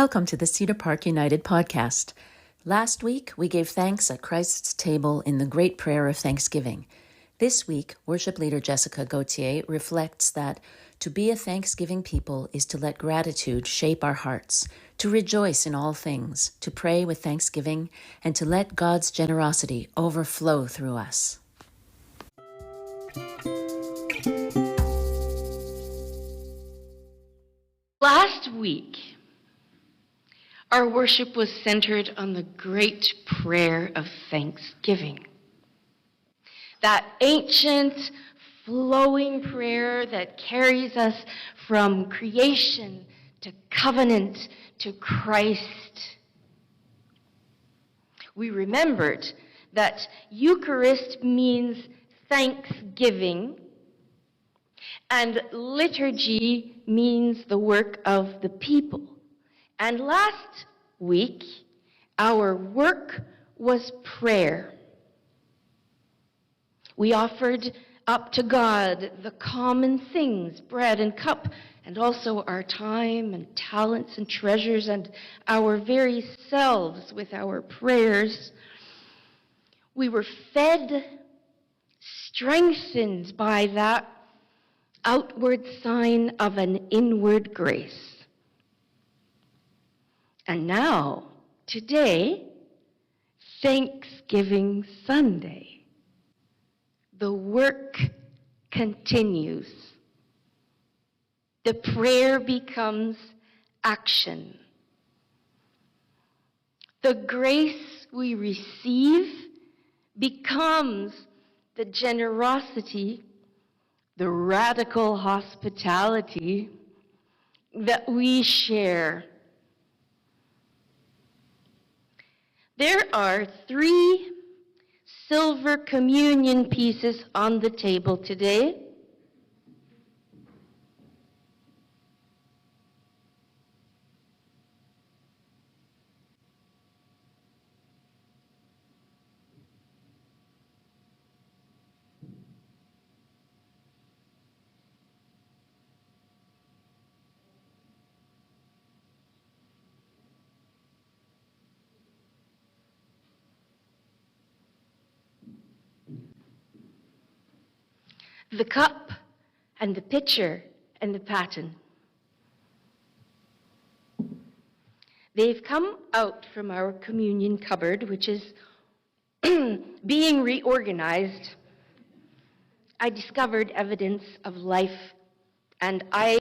Welcome to the Cedar Park United podcast. Last week, we gave thanks at Christ's table in the great prayer of thanksgiving. This week, worship leader Jessica Gauthier reflects that to be a thanksgiving people is to let gratitude shape our hearts, to rejoice in all things, to pray with thanksgiving, and to let God's generosity overflow through us. Last week, our worship was centered on the great prayer of thanksgiving. That ancient, flowing prayer that carries us from creation to covenant to Christ. We remembered that Eucharist means thanksgiving, and liturgy means the work of the people. And last week, our work was prayer. We offered up to God the common things, bread and cup, and also our time and talents and treasures and our very selves with our prayers. We were fed, strengthened by that outward sign of an inward grace. And now, today, Thanksgiving Sunday, the work continues. The prayer becomes action. The grace we receive becomes the generosity, the radical hospitality that we share. There are 3 silver communion pieces on the table today. The cup and the pitcher and the paten. They've come out from our communion cupboard, which is being reorganized. I discovered evidence of life, and I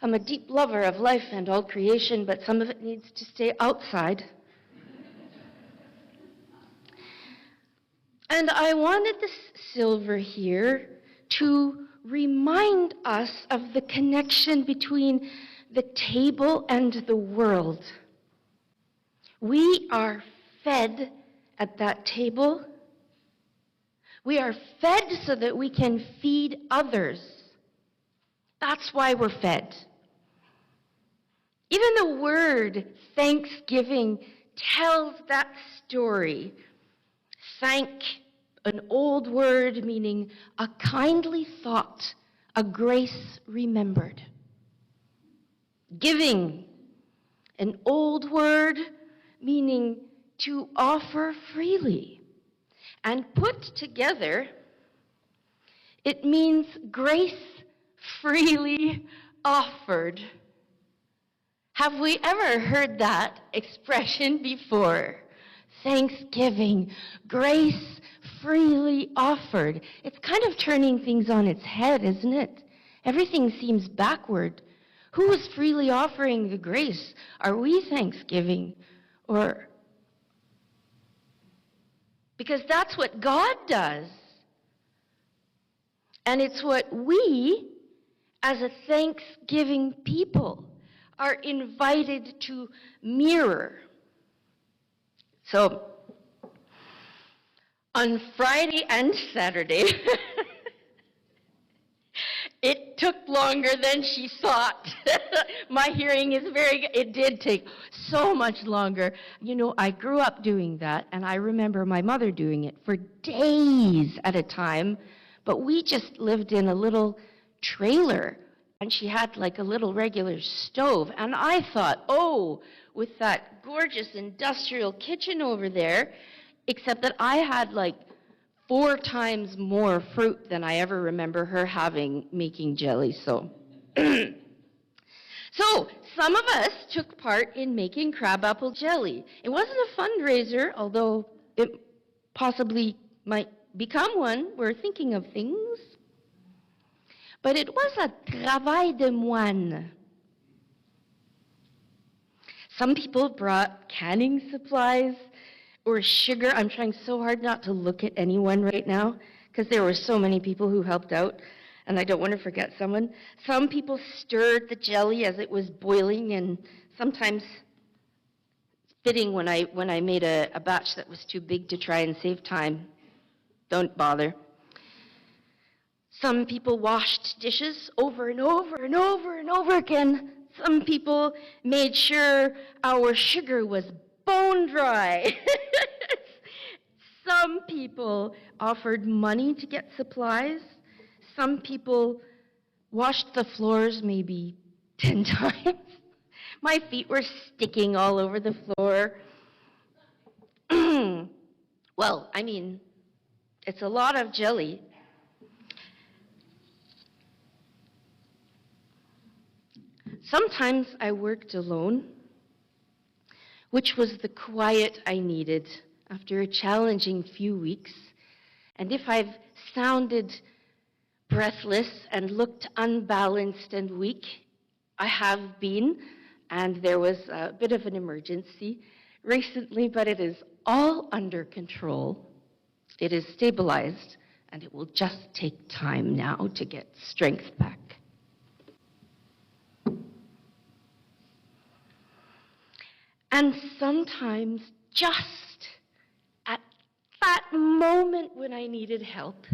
am a deep lover of life and all creation, but some of it needs to stay outside. And I wanted this silver here to remind us of the connection between the table and the world. We are fed at that table. We are fed so that we can feed others. That's why we're fed. Even the word thanksgiving tells that story. Thank, an old word meaning a kindly thought, a grace remembered. Giving, an old word meaning to offer freely. And put together, it means grace freely offered. Have we ever heard that expression before? Thanksgiving, grace freely offered. It's kind of turning things on its head, isn't it? Everything seems backward. Who is freely offering the grace? Are we thanksgiving? Or because that's what God does. And it's what we, as a thanksgiving people, are invited to mirror. So, on Friday and Saturday, it took longer than she thought. My hearing is very good. It did take so much longer. You know, I grew up doing that, and I remember my mother doing it for days at a time, but we just lived in a little trailer And she had like a little regular stove. And I thought, oh, with that gorgeous industrial kitchen over there, except that I had like 4 times more fruit than I ever remember her having making jelly. So, so some of us took part in making crabapple jelly. It wasn't a fundraiser, although it possibly might become one. We're thinking of things. But it was a travail de moine. Some people brought canning supplies or sugar. I'm trying so hard not to look at anyone right now because there were so many people who helped out, and I don't want to forget someone. Some people stirred the jelly as it was boiling, and sometimes spitting when I made a batch that was too big to try and save time. Don't bother. Some people washed dishes over and over and over and over again. Some people made sure our sugar was bone dry. Some people offered money to get supplies. Some people washed the floors maybe 10 times. My feet were sticking all over the floor. Well, I mean, it's a lot of jelly. Sometimes I worked alone, which was the quiet I needed after a challenging few weeks. And if I've sounded breathless and looked unbalanced and weak, I have been, and there was a bit of an emergency recently, but it is all under control. It is stabilized, and it will just take time now to get strength back. And sometimes, just at that moment when I needed help,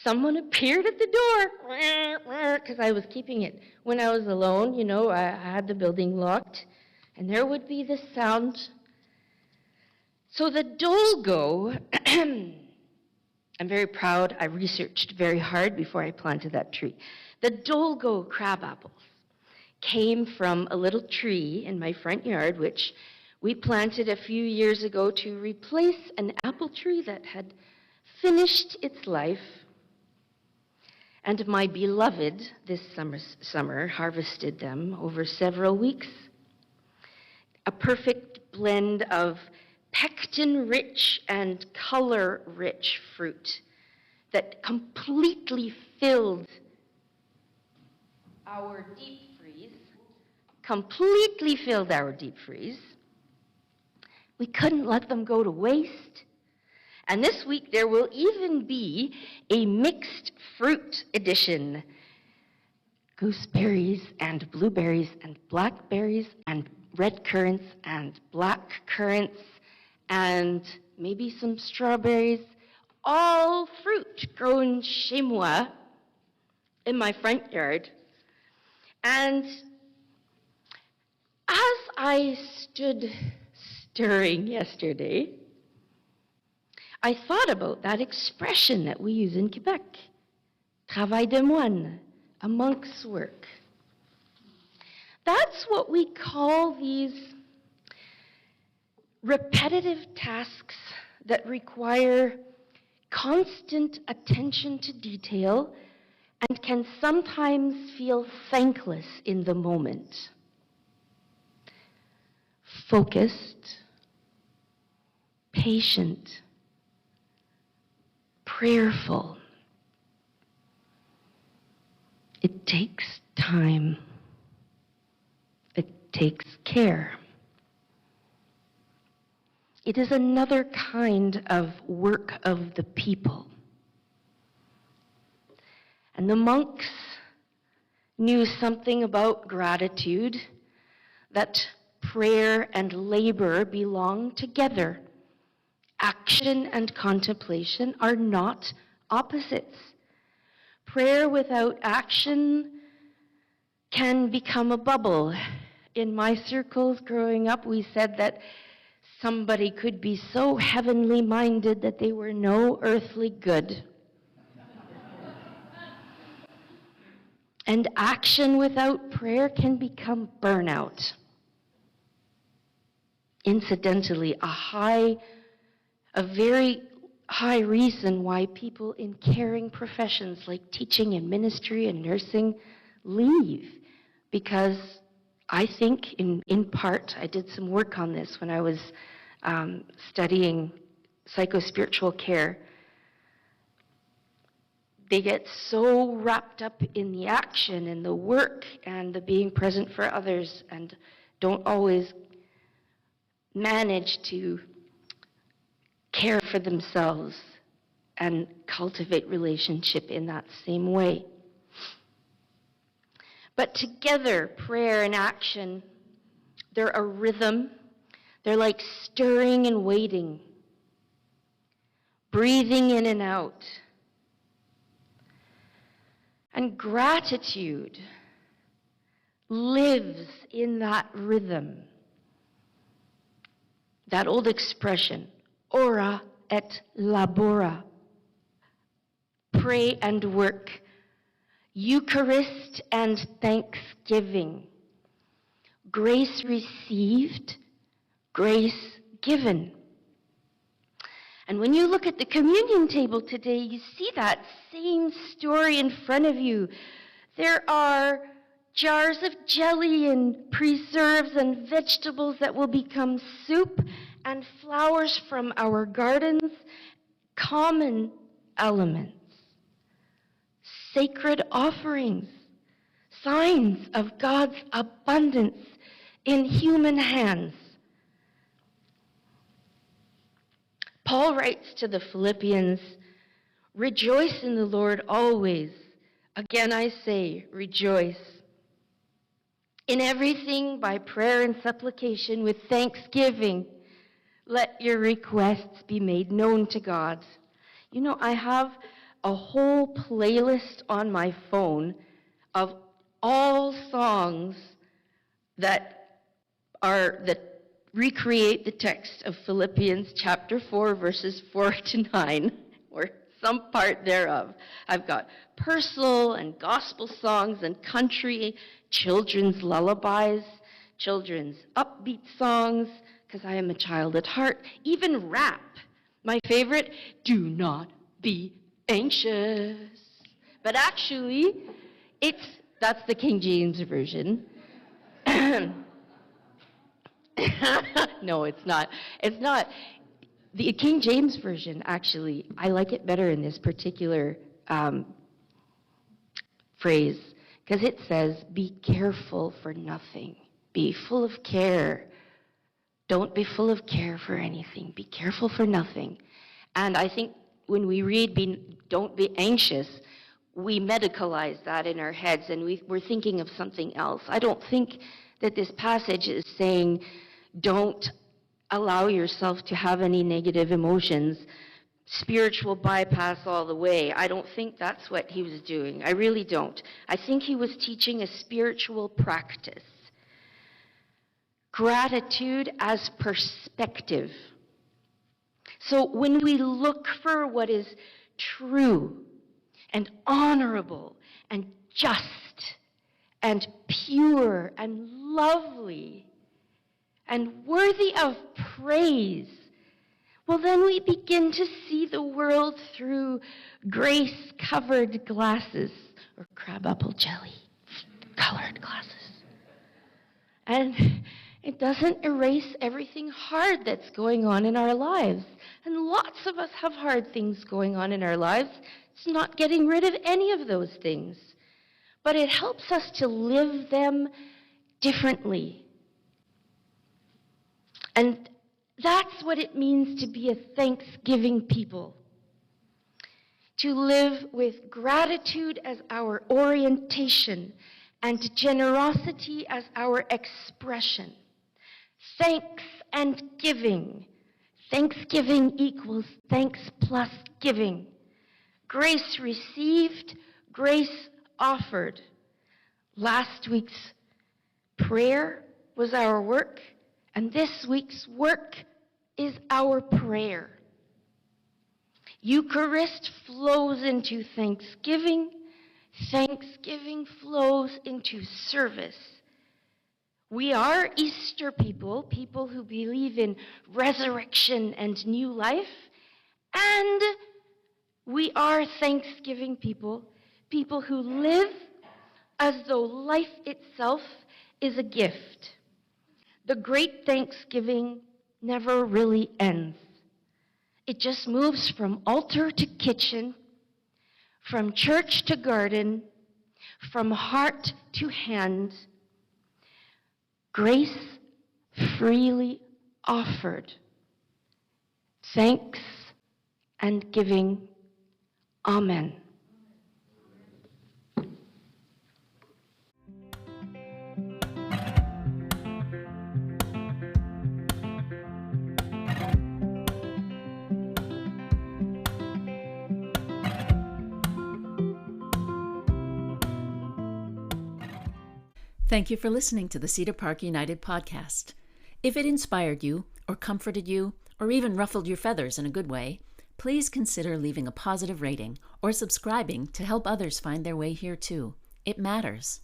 someone appeared at the door, because I was keeping it. When I was alone, you know, I had the building locked, and there would be the sound. So the dolgo, I'm very proud, I researched very hard before I planted that tree. The dolgo crabapples came from a little tree in my front yard, which we planted a few years ago to replace an apple tree that had finished its life. And my beloved this summer harvested them over several weeks. A perfect blend of pectin-rich and color-rich fruit that completely filled our deep freeze. We couldn't let them go to waste. And this week there will even be a mixed fruit edition. Gooseberries and blueberries and blackberries and red currants and black currants and maybe some strawberries. All fruit grown chez moi in my front yard. And as I stood stirring yesterday, I thought about that expression that we use in Quebec, travail de moine, a monk's work. That's what we call these repetitive tasks that require constant attention to detail and can sometimes feel thankless in the moment. Focused, patient, prayerful. It takes time. It takes care. It is another kind of work of the people. And the monks knew something about gratitude, that prayer and labor belong together. Action and contemplation are not opposites. Prayer without action can become a bubble. In my circles growing up, we said that somebody could be so heavenly minded that they were no earthly good. And action without prayer can become burnout. Incidentally, a very high reason why people in caring professions like teaching and ministry and nursing leave. Because I think, in part, I did some work on this when I was studying psychospiritual care. They get so wrapped up in the action and the work and the being present for others and don't always manage to care for themselves and cultivate relationship in that same way. But together, prayer and action, they're a rhythm. They're like stirring and waiting, breathing in and out. And gratitude lives in that rhythm. That old expression, ora et labora, pray and work, Eucharist and thanksgiving, grace received, grace given. And when you look at the communion table today, you see that same story in front of you. There are jars of jelly and preserves and vegetables that will become soup and flowers from our gardens, common elements, sacred offerings, signs of God's abundance in human hands. Paul writes to the Philippians, "Rejoice in the Lord always. Again I say, rejoice. In everything, by prayer and supplication, with thanksgiving, let your requests be made known to God." You know, I have a whole playlist on my phone of all songs that recreate the text of Philippians chapter 4, verses 4 to 9, or some part thereof. I've got personal and gospel songs and country, children's lullabies, children's upbeat songs, because I am a child at heart, even rap. My favorite, "Do not be anxious." But actually, that's the King James Version. No, it's not. It's not. The King James Version, actually, I like it better in this particular phrase, because it says, "Be careful for nothing. Be full of care. Don't be full of care for anything. Be careful for nothing." And I think when we read, "Don't be anxious," we medicalize that in our heads, and we're thinking of something else. I don't think that this passage is saying, don't allow yourself to have any negative emotions, spiritual bypass all the way. I don't think that's what he was doing. I really don't. I think he was teaching a spiritual practice. Gratitude as perspective. So when we look for what is true and honorable and just and pure and lovely and worthy of praise, well, then we begin to see the world through grace-covered glasses, or crab-apple jelly-colored glasses. And it doesn't erase everything hard that's going on in our lives. And lots of us have hard things going on in our lives. It's not getting rid of any of those things. But it helps us to live them differently. And that's what it means to be a thanksgiving people. To live with gratitude as our orientation and generosity as our expression. Thanks and giving. Thanksgiving equals thanks plus giving. Grace received, grace offered. Last week's prayer was our work, and this week's work is our prayer. Eucharist flows into thanksgiving, Thanksgiving flows into service. We are Easter people, people who believe in resurrection and new life, and we are Thanksgiving people, people who live as though life itself is a gift. The great Thanksgiving never really ends. It just moves from altar to kitchen, from church to garden, from heart to hand. Grace freely offered. Thanks and giving. Amen. Thank you for listening to the Cedar Park United podcast. If it inspired you, or comforted you, or even ruffled your feathers in a good way, please consider leaving a positive rating or subscribing to help others find their way here too. It matters.